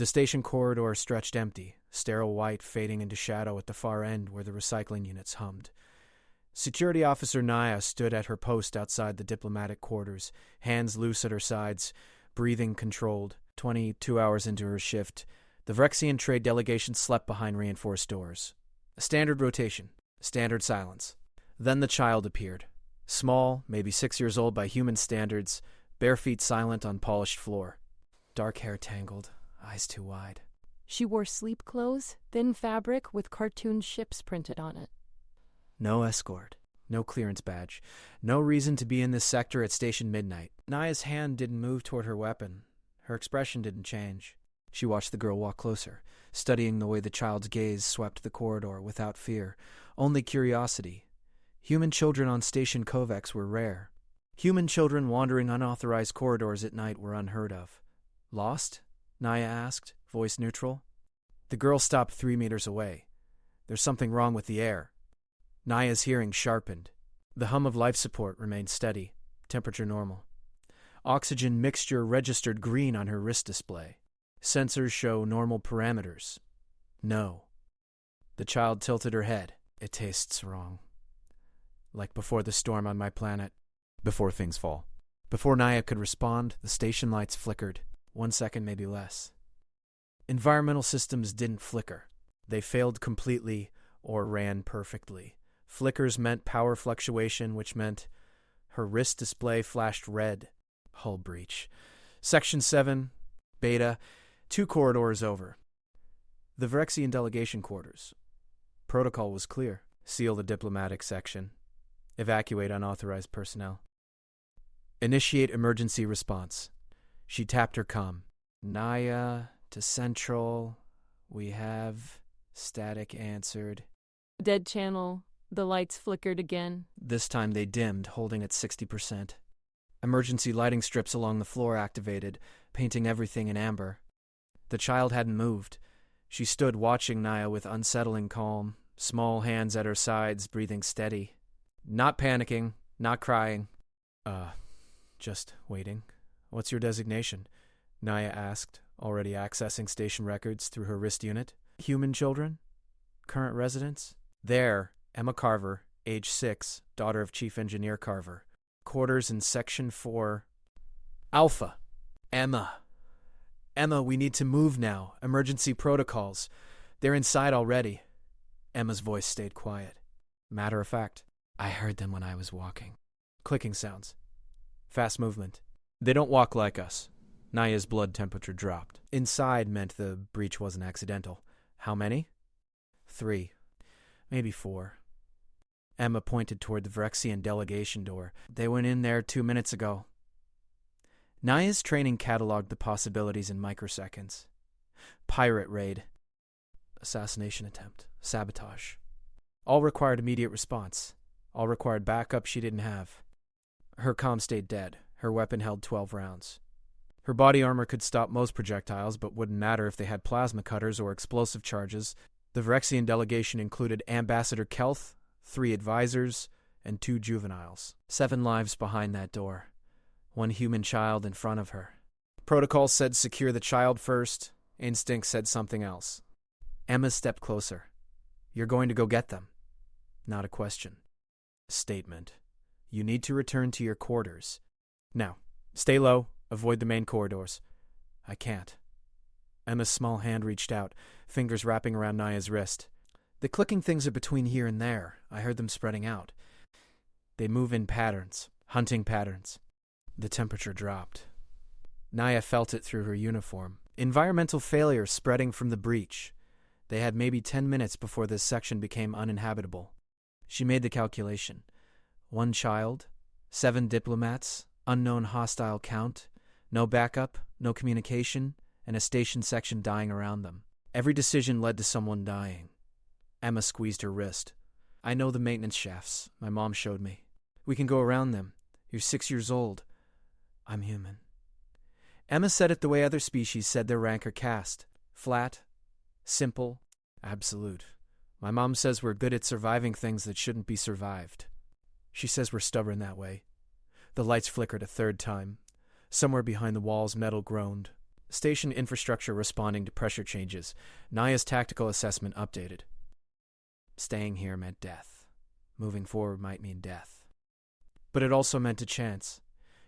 The station corridor stretched empty, sterile white fading into shadow at the far end where the recycling units hummed. Security Officer Naya stood at her post outside the diplomatic quarters, hands loose at her sides, breathing controlled. 22 hours into her shift, the Vrexian trade delegation slept behind reinforced doors. A standard rotation, standard silence. Then the child appeared. Small, maybe 6 years old by human standards, bare feet silent on polished floor. Dark hair tangled, eyes too wide. She wore sleep clothes, thin fabric with cartoon ships printed on it. No escort, no clearance badge, no reason to be in this sector at station midnight. Naya's hand didn't move toward her weapon. Her expression didn't change. She watched the girl walk closer, studying the way the child's gaze swept the corridor without fear, only curiosity. Human children on Station Kovacs were rare. Human children wandering unauthorized corridors at night were unheard of. Lost? Naya asked, voice neutral. The girl stopped 3 meters away. There's something wrong with the air. Naya's hearing sharpened. The hum of life support remained steady, temperature normal. Oxygen mixture registered green on her wrist display. Sensors show normal parameters. No. The child tilted her head. It tastes wrong. Like before the storm on my planet. Before things fall. Before Naya could respond, the station lights flickered. 1 second, maybe less. Environmental systems didn't flicker. They failed completely or ran perfectly. Flickers meant power fluctuation, which meant her wrist display flashed red. Hull breach. Section 7, Beta, 2 corridors over. The Vrexian delegation quarters. Protocol was clear. Seal the diplomatic section. Evacuate unauthorized personnel. Initiate emergency response. She tapped her comm. Naya to Central. We have... Static answered. Dead channel. The lights flickered again. This time they dimmed, holding at 60%. Emergency lighting strips along the floor activated, painting everything in amber. The child hadn't moved. She stood watching Naya with unsettling calm, small hands at her sides, breathing steady. Not panicking, not crying. Just waiting. What's your designation? Naya asked, already accessing station records through her wrist unit. Human children? Current residents? There, Emma Carver, age 6, daughter of Chief Engineer Carver. Quarters in Section 4. Alpha. Emma. Emma, we need to move now. Emergency protocols. They're inside already. Emma's voice stayed quiet. Matter of fact, I heard them when I was walking. Clicking sounds. Fast movement. They don't walk like us. Naya's blood temperature dropped. Inside meant the breach wasn't accidental. How many? 3. Maybe 4. Emma pointed toward the Vrexian delegation door. They went in there 2 minutes ago. Naya's training cataloged the possibilities in microseconds. Pirate raid. Assassination attempt. Sabotage. All required immediate response. All required backup she didn't have. Her comm stayed dead. Her weapon held 12 rounds. Her body armor could stop most projectiles, but wouldn't matter if they had plasma cutters or explosive charges. The Vrexian delegation included Ambassador Kelth, 3 advisors, and 2 juveniles. 7 lives behind that door. 1 human child in front of her. Protocol said secure the child first. Instinct said something else. Emma stepped closer. You're going to go get them. Not a question. Statement. You need to return to your quarters. Now, stay low. Avoid the main corridors. I can't. Emma's small hand reached out, fingers wrapping around Naya's wrist. The clicking things are between here and there. I heard them spreading out. They move in patterns, hunting patterns. The temperature dropped. Naya felt it through her uniform. Environmental failure spreading from the breach. They had maybe 10 minutes before this section became uninhabitable. She made the calculation. 1 child, 7 diplomats, unknown hostile count, no backup, no communication, and a station section dying around them. Every decision led to someone dying. Emma squeezed her wrist. I know the maintenance shafts. My mom showed me. We can go around them. You're 6 years old. I'm human. Emma said it the way other species said their rank or caste. Flat, simple, absolute. My mom says we're good at surviving things that shouldn't be survived. She says we're stubborn that way. The lights flickered a 3rd time. Somewhere behind the walls, metal groaned. Station infrastructure responding to pressure changes. Naya's tactical assessment updated. Staying here meant death. Moving forward might mean death. But it also meant a chance.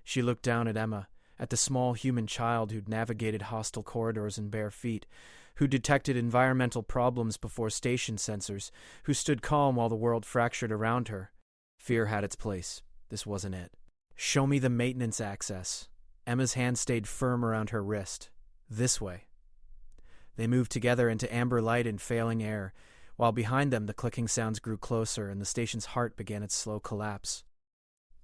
She looked down at Emma, at the small human child who'd navigated hostile corridors in bare feet, who detected environmental problems before station sensors, who stood calm while the world fractured around her. Fear had its place. This wasn't it. Show me the maintenance access. Emma's hand stayed firm around her wrist. This way. They moved together into amber light and failing air, while behind them the clicking sounds grew closer and the station's heart began its slow collapse.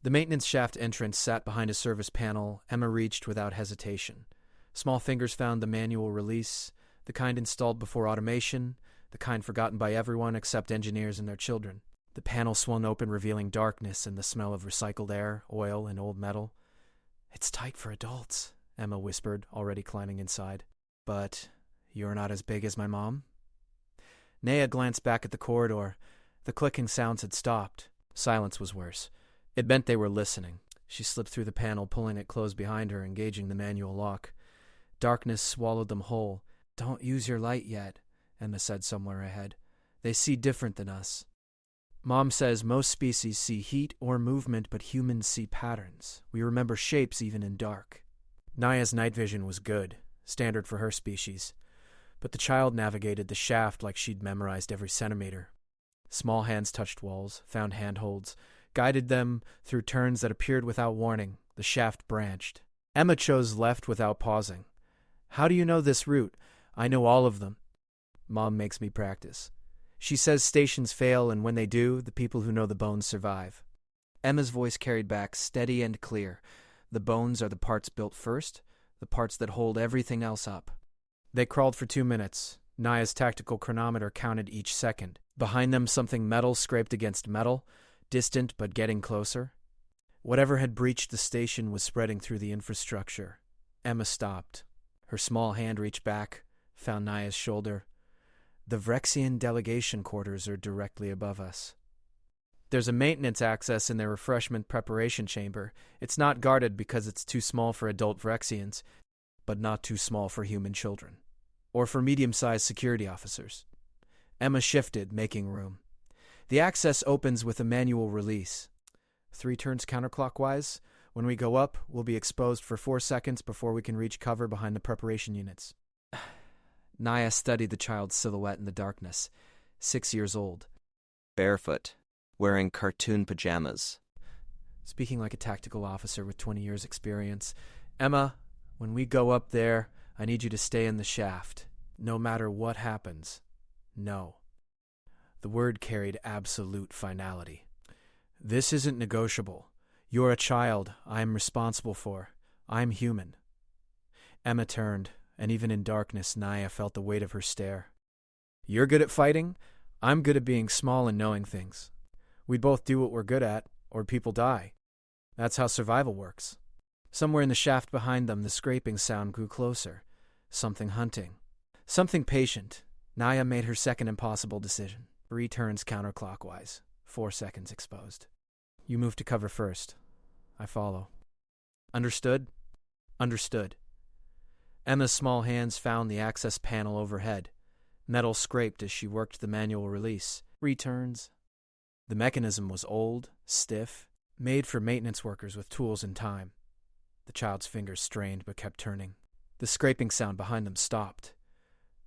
The maintenance shaft entrance sat behind a service panel Emma reached without hesitation. Small fingers found the manual release, the kind installed before automation, the kind forgotten by everyone except engineers and their children. The panel swung open, revealing darkness and the smell of recycled air, oil, and old metal. "It's tight for adults," Emma whispered, already climbing inside. "But you're not as big as my mom?" Naya glanced back at the corridor. The clicking sounds had stopped. Silence was worse. It meant they were listening. She slipped through the panel, pulling it closed behind her, engaging the manual lock. Darkness swallowed them whole. "Don't use your light yet," Emma said somewhere ahead. "They see different than us. Mom says most species see heat or movement, but humans see patterns. We remember shapes even in dark." Naya's night vision was good, standard for her species. But the child navigated the shaft like she'd memorized every centimeter. Small hands touched walls, found handholds, guided them through turns that appeared without warning. The shaft branched. Emma chose left without pausing. "How do you know this route?" "I know all of them. Mom makes me practice. She says stations fail, and when they do, the people who know the bones survive." Emma's voice carried back, steady and clear. "The bones are the parts built first, the parts that hold everything else up." They crawled for 2 minutes. Naya's tactical chronometer counted each second. Behind them, something metal scraped against metal, distant but getting closer. Whatever had breached the station was spreading through the infrastructure. Emma stopped. Her small hand reached back, found Naya's shoulder. "The Vrexian delegation quarters are directly above us. There's a maintenance access in their refreshment preparation chamber. It's not guarded because it's too small for adult Vrexians, but not too small for human children. Or for medium-sized security officers." Emma shifted, making room. "The access opens with a manual release. 3 turns counterclockwise. When we go up, we'll be exposed for 4 seconds before we can reach cover behind the preparation units." Naya studied the child's silhouette in the darkness. 6 years old. Barefoot, wearing cartoon pajamas. Speaking like a tactical officer with 20 years' experience. "Emma, when we go up there, I need you to stay in the shaft. No matter what happens. No." The word carried absolute finality. "This isn't negotiable. You're a child I'm responsible for. I'm human." Emma turned, and even in darkness, Naya felt the weight of her stare. "You're good at fighting. I'm good at being small and knowing things. We both do what we're good at, or people die. That's how survival works." Somewhere in the shaft behind them, the scraping sound grew closer. Something hunting. Something patient. Naya made her second impossible decision. 3 turns counterclockwise. 4 seconds exposed. "You move to cover first. I follow." "Understood?" "Understood." Emma's small hands found the access panel overhead. Metal scraped as she worked the manual release. 3 turns. The mechanism was old, stiff, made for maintenance workers with tools and time. The child's fingers strained but kept turning. The scraping sound behind them stopped.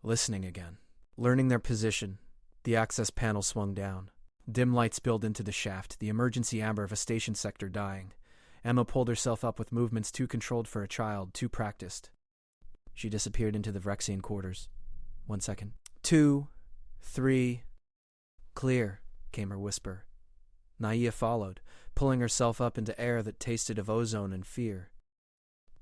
Listening again. Learning their position, the access panel swung down. Dim light spilled into the shaft, the emergency amber of a station sector dying. Emma pulled herself up with movements too controlled for a child, too practiced. She disappeared into the Vrexian quarters. 1 second. 2, 3. "Clear," came her whisper. Naya followed, pulling herself up into air that tasted of ozone and fear.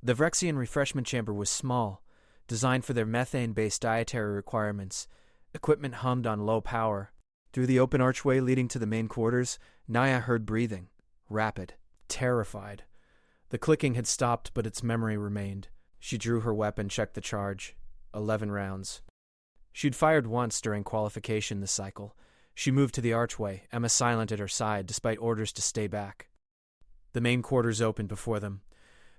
The Vrexian refreshment chamber was small, designed for their methane-based dietary requirements. Equipment hummed on low power. Through the open archway leading to the main quarters, Naya heard breathing. Rapid. Terrified. The clicking had stopped, but its memory remained. She drew her weapon, checked the charge. 11 rounds. She'd fired once during qualification this cycle. She moved to the archway, Emma silent at her side, despite orders to stay back. The main quarters opened before them.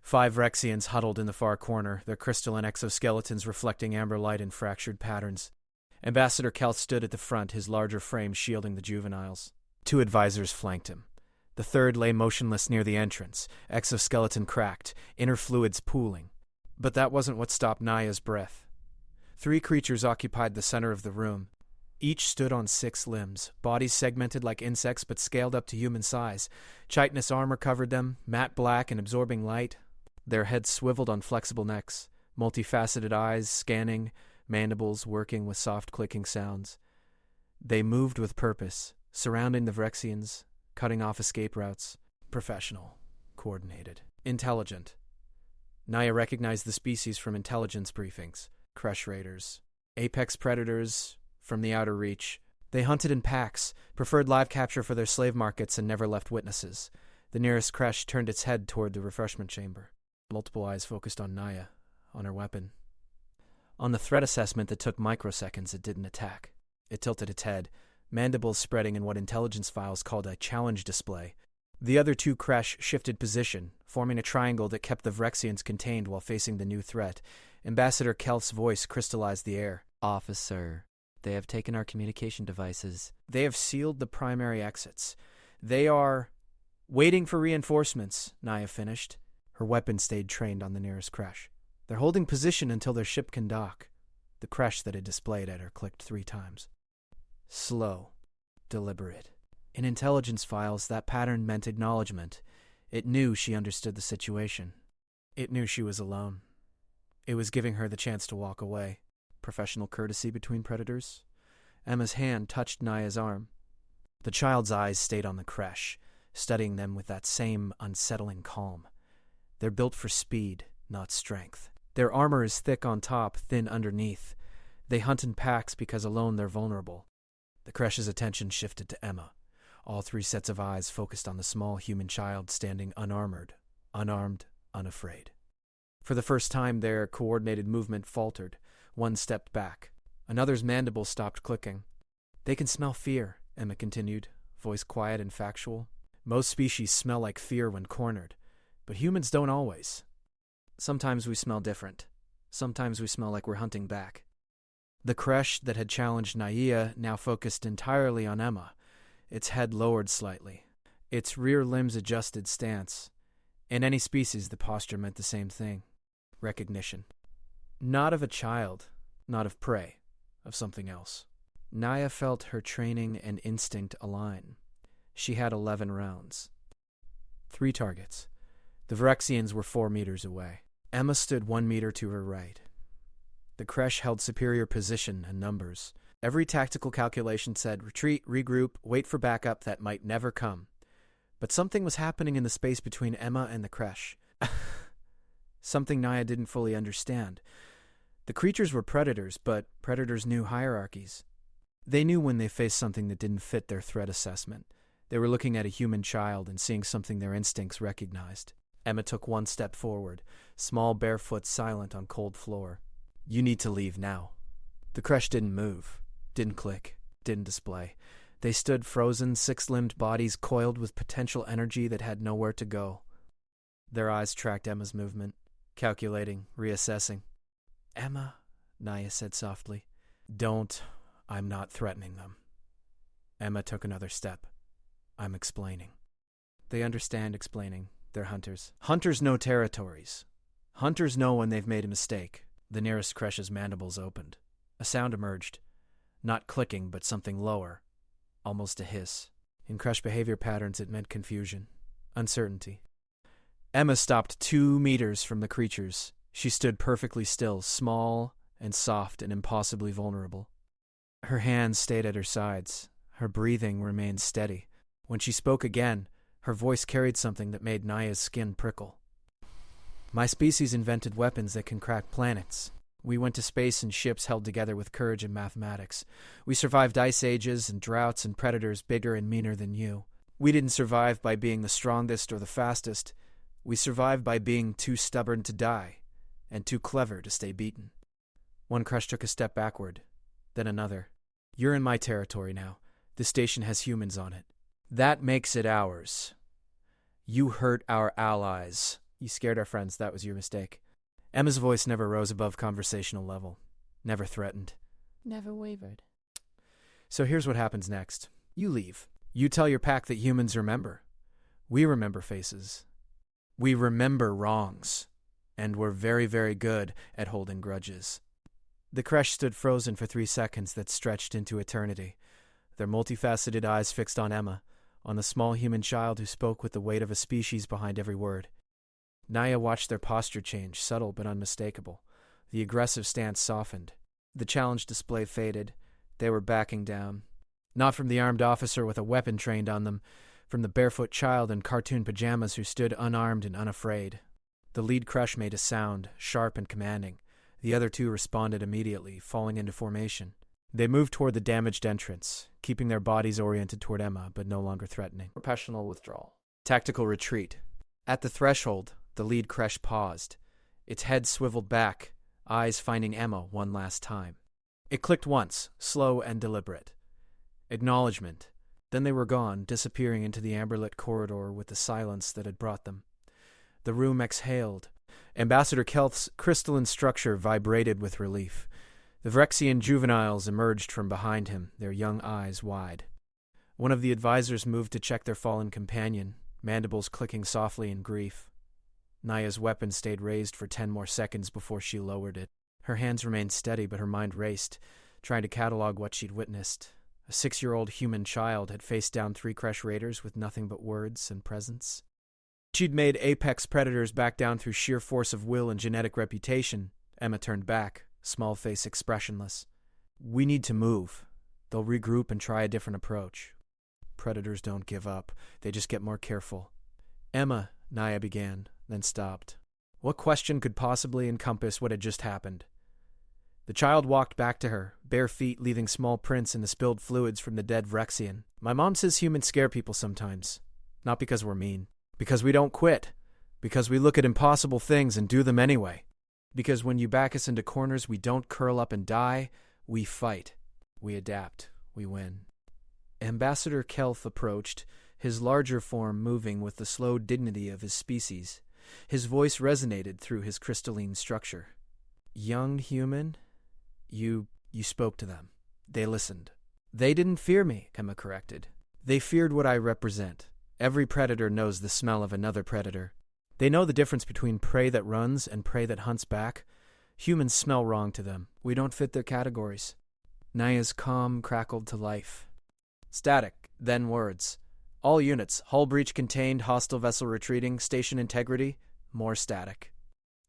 5 Rexians huddled in the far corner, their crystalline exoskeletons reflecting amber light in fractured patterns. Ambassador Kelth stood at the front, his larger frame shielding the juveniles. 2 advisors flanked him. The third lay motionless near the entrance, exoskeleton cracked, inner fluids pooling. But that wasn't what stopped Naya's breath. 3 creatures occupied the center of the room. Each stood on 6 limbs, bodies segmented like insects but scaled up to human size. Chitinous armor covered them, matte black and absorbing light. Their heads swiveled on flexible necks, multifaceted eyes scanning, mandibles working with soft clicking sounds. They moved with purpose, surrounding the Vrexians, cutting off escape routes. Professional, coordinated, intelligent. Naya recognized the species from intelligence briefings. Crush raiders, apex predators from the outer reach. They hunted in packs, preferred live capture for their slave markets, and never left witnesses. The nearest Kresh turned its head toward the refreshment chamber. Multiple eyes focused on Naya, on her weapon. On the threat assessment that took microseconds, it didn't attack. It tilted its head, mandibles spreading in what intelligence files called a challenge display. The other 2 Kresh shifted position, forming a triangle that kept the Vrexians contained while facing the new threat. Ambassador Kelth's voice crystallized the air. Officer, they have taken our communication devices. They have sealed the primary exits. They are waiting for reinforcements, Naya finished. Her weapon stayed trained on the nearest Kresh. They're holding position until their ship can dock. The Kresh that had displayed at her clicked 3 times. Slow. Deliberate. In intelligence files, that pattern meant acknowledgement. It knew she understood the situation. It knew she was alone. It was giving her the chance to walk away. Professional courtesy between predators. Emma's hand touched Naya's arm. The child's eyes stayed on the Kresh, studying them with that same unsettling calm. They're built for speed, not strength. Their armor is thick on top, thin underneath. They hunt in packs because alone they're vulnerable. The Kresh's attention shifted to Emma. All 3 sets of eyes focused on the small human child standing unarmored, unarmed, unafraid. For the first time, their coordinated movement faltered. One stepped back. Another's mandible stopped clicking. They can smell fear, Emma continued, voice quiet and factual. Most species smell like fear when cornered, but humans don't always. Sometimes we smell different. Sometimes we smell like we're hunting back. The Kresh that had challenged Naya now focused entirely on Emma, its head lowered slightly, its rear limbs adjusted stance. In any species, the posture meant the same thing. Recognition. Not of a child, not of prey, of something else. Naya felt her training and instinct align. She had 11 rounds. 3 targets. The Vrexians were 4 meters away. Emma stood 1 meter to her right. The Kresh held superior position and numbers. Every tactical calculation said retreat, regroup, wait for backup that might never come. But something was happening in the space between Emma and the Kresh. Something Naya didn't fully understand. The creatures were predators, but predators knew hierarchies. They knew when they faced something that didn't fit their threat assessment. They were looking at a human child and seeing something their instincts recognized. Emma took 1 step forward, small barefoot silent on cold floor. You need to leave now. The Kresh didn't move, didn't click, didn't display. They stood frozen, 6-limbed bodies coiled with potential energy that had nowhere to go. Their eyes tracked Emma's movement, calculating, reassessing. Emma, Naya said softly. I'm not threatening them. Emma took another step. I'm explaining. They understand explaining. They're hunters. Hunters know territories. Hunters know when they've made a mistake. The nearest Kresh's mandibles opened. A sound emerged. Not clicking, but something lower. Almost a hiss. In Kresh behavior patterns, it meant confusion. Uncertainty. Emma stopped 2 meters from the creatures. She stood perfectly still, small and soft and impossibly vulnerable. Her hands stayed at her sides. Her breathing remained steady. When she spoke again, her voice carried something that made Naya's skin prickle. My species invented weapons that can crack planets. We went to space in ships held together with courage and mathematics. We survived ice ages and droughts and predators bigger and meaner than you. We didn't survive by being the strongest or the fastest. We survived by being too stubborn to die and too clever to stay beaten. One Kresh took a step backward, then another. You're in my territory now. This station has humans on it. That makes it ours. You hurt our allies. You scared our friends. That was your mistake. Emma's voice never rose above conversational level. Never threatened. Never wavered. So here's what happens next. You leave. You tell your pack that humans remember. We remember faces. We remember wrongs. And we're very, very good at holding grudges. The Kresh stood frozen for 3 seconds that stretched into eternity, their multifaceted eyes fixed on Emma, on the small human child who spoke with the weight of a species behind every word. Naya watched their posture change, subtle but unmistakable. The aggressive stance softened. The challenge display faded. They were backing down. Not from the armed officer with a weapon trained on them, from the barefoot child in cartoon pajamas who stood unarmed and unafraid. The lead Kresh made a sound, sharp and commanding. The other two responded immediately, falling into formation. They moved toward the damaged entrance, keeping their bodies oriented toward Emma, but no longer threatening. Professional withdrawal. Tactical retreat. At the threshold, the lead Kresh paused. Its head swiveled back, eyes finding Emma one last time. It clicked once, slow and deliberate. Acknowledgement. Then they were gone, disappearing into the amber-lit corridor with the silence that had brought them. The room exhaled. Ambassador Kelth's crystalline structure vibrated with relief. The Vrexian juveniles emerged from behind him, their young eyes wide. One of the advisors moved to check their fallen companion, mandibles clicking softly in grief. Naya's weapon stayed raised for 10 more seconds before she lowered it. Her hands remained steady, but her mind raced, trying to catalog what she'd witnessed. A 6-year-old human child had faced down 3 Kresh raiders with nothing but words and presence. She'd made apex predators back down through sheer force of will and genetic reputation. Emma turned back, small face expressionless. We need to move. They'll regroup and try a different approach. Predators don't give up. They just get more careful. Emma, Naya began, then stopped. What question could possibly encompass what had just happened? The child walked back to her, bare feet leaving small prints in the spilled fluids from the dead Vrexian. My mom says humans scare people sometimes. Not because we're mean. Because we don't quit. Because we look at impossible things and do them anyway. Because when you back us into corners, we don't curl up and die. We fight. We adapt. We win. Ambassador Kelth approached, his larger form moving with the slow dignity of his species. His voice resonated through his crystalline structure. Young human, you spoke to them. They listened. They didn't fear me, Emma corrected. They feared what I represent. Every predator knows the smell of another predator. They know the difference between prey that runs and prey that hunts back. Humans smell wrong to them. We don't fit their categories. Naya's calm crackled to life. Static, then words. All units, hull breach contained, hostile vessel retreating, station integrity, more static.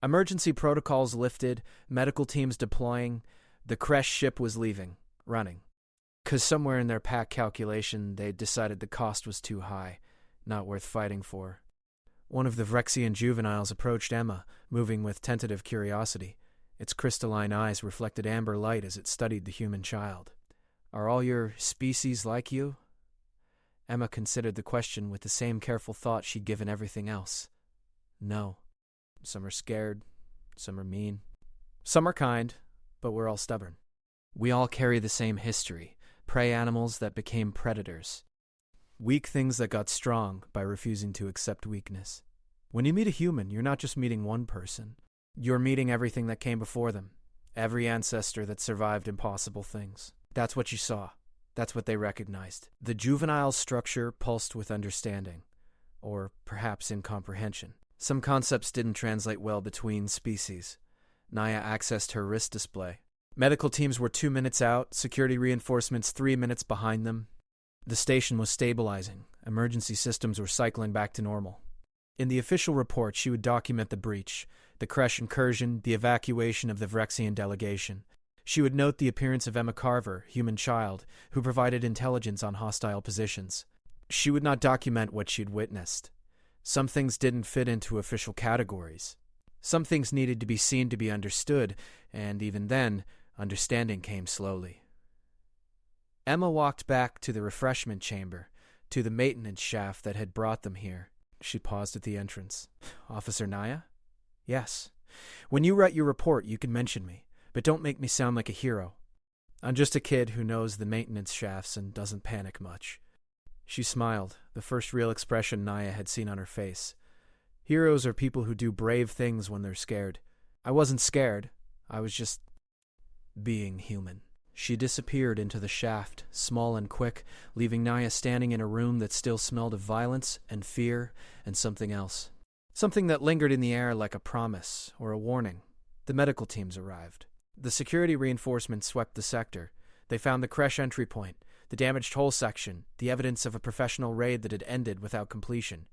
Emergency protocols lifted, medical teams deploying. The Kresh ship was leaving, running. 'Cause somewhere in their pack calculation, they decided the cost was too high, not worth fighting for. One of the Vrexian juveniles approached Emma, moving with tentative curiosity. Its crystalline eyes reflected amber light as it studied the human child. Are all your species like you? Emma considered the question with the same careful thought she'd given everything else. No. Some are scared. Some are mean. Some are kind, but we're all stubborn. We all carry the same history, prey animals that became predators. Weak things that got strong by refusing to accept weakness. When you meet a human, you're not just meeting one person. You're meeting everything that came before them, every ancestor that survived impossible things. That's what you saw. That's what they recognized. The juvenile structure pulsed with understanding, or perhaps incomprehension. Some concepts didn't translate well between species. Naya accessed her wrist display. Medical teams were 2 minutes out, security reinforcements 3 minutes behind them. The station was stabilizing. Emergency systems were cycling back to normal. In the official report, she would document the breach, the Kresh incursion, the evacuation of the Vrexian delegation. She would note the appearance of Emma Carver, human child, who provided intelligence on hostile positions. She would not document what she'd witnessed. Some things didn't fit into official categories. Some things needed to be seen to be understood, and even then, understanding came slowly. Emma walked back to the refreshment chamber, to the maintenance shaft that had brought them here. She paused at the entrance. Officer Naya? Yes. When you write your report, you can mention me, but don't make me sound like a hero. I'm just a kid who knows the maintenance shafts and doesn't panic much. She smiled, the first real expression Naya had seen on her face. Heroes are people who do brave things when they're scared. I wasn't scared. I was just being human. She disappeared into the shaft, small and quick, leaving Naya standing in a room that still smelled of violence and fear and something else. Something that lingered in the air like a promise or a warning. The medical teams arrived. The security reinforcements swept the sector. They found the creche entry point, the damaged hull section, the evidence of a professional raid that had ended without completion.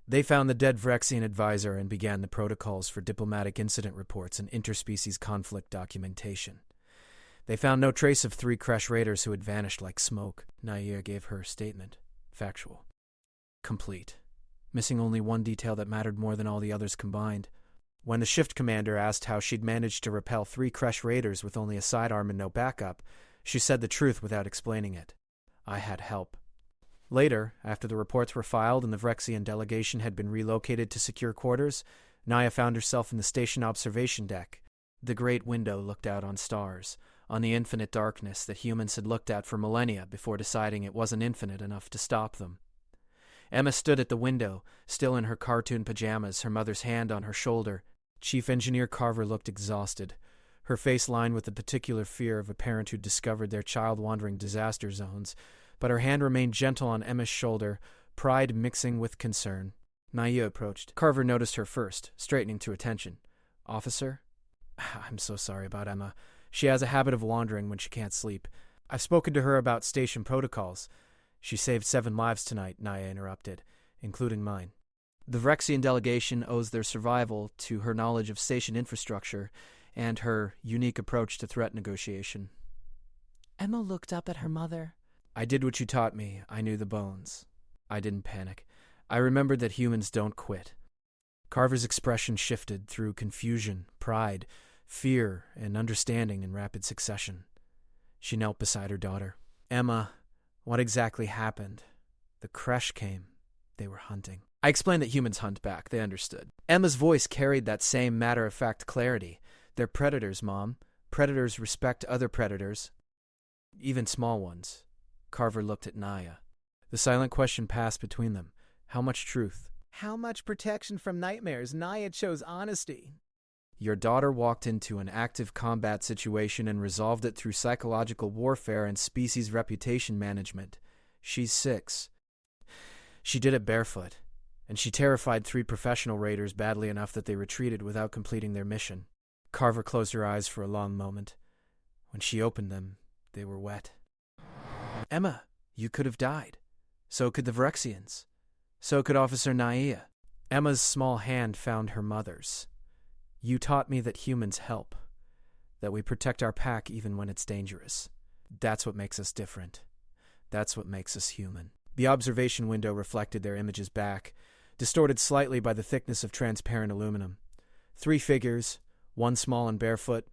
They found the dead Vrexian advisor and began the protocols for diplomatic incident reports and interspecies conflict documentation. They found no trace of 3 creche raiders who had vanished like smoke. Naya gave her statement. Factual. Complete. Missing only one detail that mattered more than all the others combined. When the shift commander asked how she'd managed to repel 3 creche raiders with only a sidearm and no backup, she said the truth without explaining it. I had help. Later, after the reports were filed and the Vrexian delegation had been relocated to secure quarters, Naya found herself in the station observation deck. The great window looked out on stars, on the infinite darkness that humans had looked at for millennia before deciding it wasn't infinite enough to stop them. Emma stood at the window, still in her cartoon pajamas, her mother's hand on her shoulder. Chief Engineer Carver looked exhausted, her face lined with the particular fear of a parent who'd discovered their child wandering disaster zones, but her hand remained gentle on Emma's shoulder, pride mixing with concern. Naya approached. Carver noticed her first, straightening to attention. Officer? I'm so sorry about Emma. She has a habit of wandering when she can't sleep. I've spoken to her about station protocols. She saved 7 lives tonight, Naya interrupted, including mine. The Vrexian delegation owes their survival to her knowledge of station infrastructure and her unique approach to threat negotiation. Emma looked up at her mother. I did what you taught me. I knew the bones. I didn't panic. I remembered that humans don't quit. Carver's expression shifted through confusion, pride, fear, and understanding in rapid succession. She knelt beside her daughter. Emma, what exactly happened? The creche came. They were hunting. I explained that humans hunt back. They understood. Emma's voice carried that same matter-of-fact clarity. They're predators, Mom. Predators respect other predators, even small ones. Carver looked at Naya. The silent question passed between them. How much truth? How much protection from nightmares? Naya chose honesty. Your daughter walked into an active combat situation and resolved it through psychological warfare and species reputation management. She's 6. She did it barefoot, and she terrified 3 professional raiders badly enough that they retreated without completing their mission. Carver closed her eyes for a long moment. When she opened them, they were wet. Emma, you could have died. So could the Vrexians. So could Officer Naya. Emma's small hand found her mother's. You taught me that humans help, that we protect our pack even when it's dangerous. That's what makes us different. That's what makes us human. The observation window reflected their images back, distorted slightly by the thickness of transparent aluminum. 3 figures, one small and barefoot,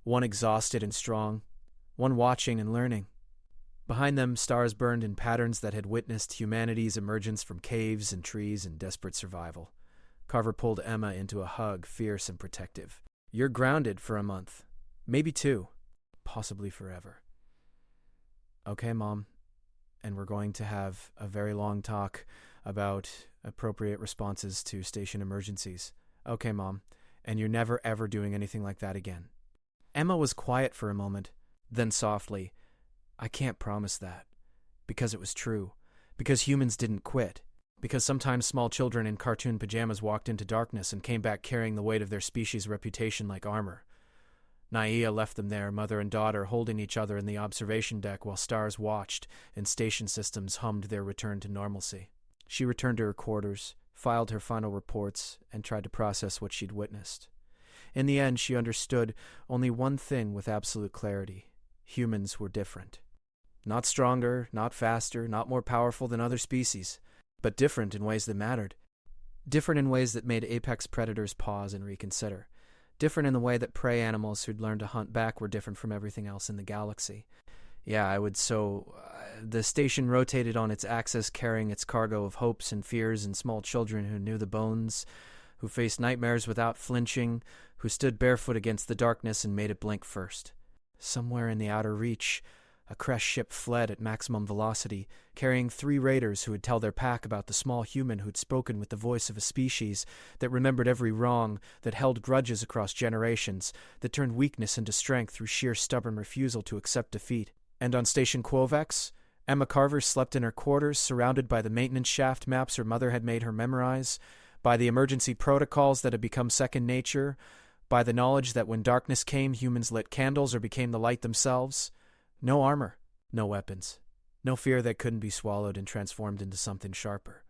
one exhausted and strong, one watching and learning. Behind them, stars burned in patterns that had witnessed humanity's emergence from caves and trees in desperate survival. Carver pulled Emma into a hug, fierce and protective. You're grounded for a month. Maybe 2. Possibly forever. Okay, Mom. And we're going to have a very long talk about appropriate responses to station emergencies. Okay, Mom. And you're never ever doing anything like that again. Emma was quiet for a moment, then softly, I can't promise that. Because it was true. Because humans didn't quit. Because sometimes small children in cartoon pajamas walked into darkness and came back carrying the weight of their species' reputation like armor. Naya left them there, mother and daughter, holding each other in the observation deck while stars watched and station systems hummed their return to normalcy. She returned to her quarters, filed her final reports, and tried to process what she'd witnessed. In the end, she understood only one thing with absolute clarity. Humans were different. Not stronger, not faster, not more powerful than other species, but different in ways that mattered. Different in ways that made apex predators pause and reconsider. Different in the way that prey animals who'd learned to hunt back were different from everything else in the galaxy. The station rotated on its axis, carrying its cargo of hopes and fears and small children who knew the bones, who faced nightmares without flinching, who stood barefoot against the darkness and made it blink first. Somewhere in the outer reach, A Kresh ship fled at maximum velocity, carrying 3 raiders who would tell their pack about the small human who'd spoken with the voice of a species that remembered every wrong, that held grudges across generations, that turned weakness into strength through sheer stubborn refusal to accept defeat. And on Station Quovex, Emma Carver slept in her quarters, surrounded by the maintenance shaft maps her mother had made her memorize, by the emergency protocols that had become second nature, by the knowledge that when darkness came, humans lit candles or became the light themselves. No armor, no weapons, no fear that couldn't be swallowed and transformed into something sharper.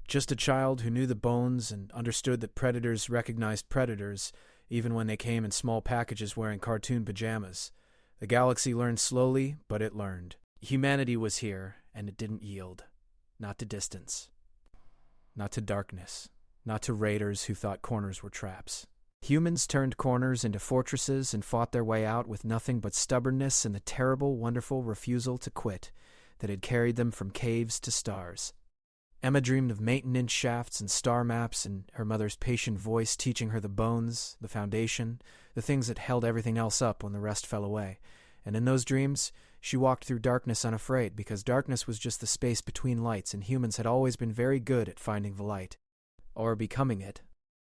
Just a child who knew the bones and understood that predators recognized predators, even when they came in small packages wearing cartoon pajamas. The galaxy learned slowly, but it learned. Humanity was here, and it didn't yield. Not to distance. Not to darkness. Not to raiders who thought corners were traps. Humans turned corners into fortresses and fought their way out with nothing but stubbornness and the terrible, wonderful refusal to quit that had carried them from caves to stars. Emma dreamed of maintenance shafts and star maps and her mother's patient voice teaching her the bones, the foundation, the things that held everything else up when the rest fell away. And in those dreams, she walked through darkness unafraid, because darkness was just the space between lights, and humans had always been very good at finding the light. Or becoming it,